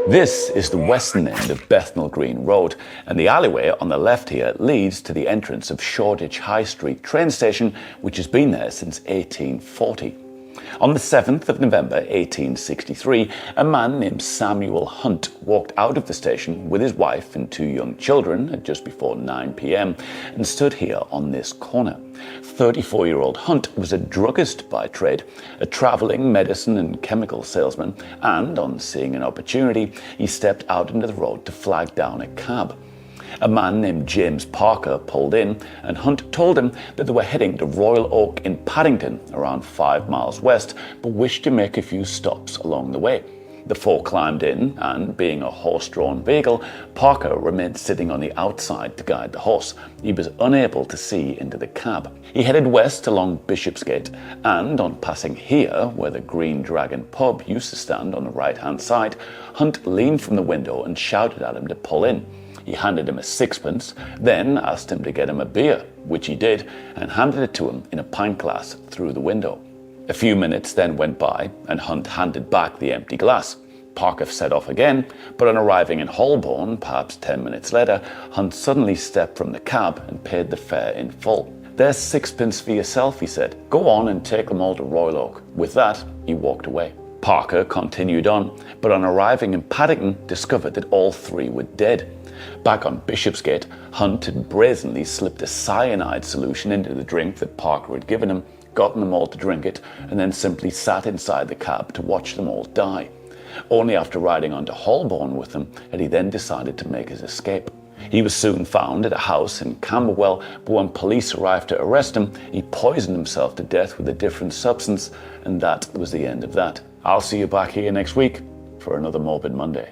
This is the western end of Bethnal Green Road, and the alleyway on the left here leads to the entrance of Shoreditch High Street train station, which has been there since 1840. On the 7th of November 1863, a man named Samuel Hunt walked out of the station with his wife and two young children at just before 9 p.m. and stood here on this corner. 34-year-old Hunt was a druggist by trade, a travelling medicine and chemical salesman, and on seeing an opportunity, he stepped out into the road to flag down a cab. A man named James Parker pulled in, and Hunt told him that they were heading to Royal Oak in Paddington, around 5 miles west, but wished to make a few stops along the way. The four climbed in, and being a horse-drawn vehicle, Parker remained sitting on the outside to guide the horse. He was unable to see into the cab. He headed west along Bishopsgate, and on passing here, where the Green Dragon pub used to stand on the right-hand side, Hunt leaned from the window and shouted at him to pull in. He handed him a sixpence, then asked him to get him a beer, which he did, and handed it to him in a pint glass through the window. A few minutes then went by, and Hunt handed back the empty glass. Parker set off again, but on arriving in Holborn, perhaps 10 minutes later, Hunt suddenly stepped from the cab and paid the fare in full. "There's sixpence for yourself," he said. "Go on and take them all to Royal Oak." With that, he walked away. Parker continued on, but on arriving in Paddington, discovered that all three were dead. Back on Bishopsgate, Hunt had brazenly slipped a cyanide solution into the drink that Parker had given him, gotten them all to drink it, and then simply sat inside the cab to watch them all die. Only after riding on to Holborn with them had he then decided to make his escape. He was soon found at a house in Camberwell, but when police arrived to arrest him, he poisoned himself to death with a different substance, and that was the end of that. I'll see you back here next week for another Morbid Monday.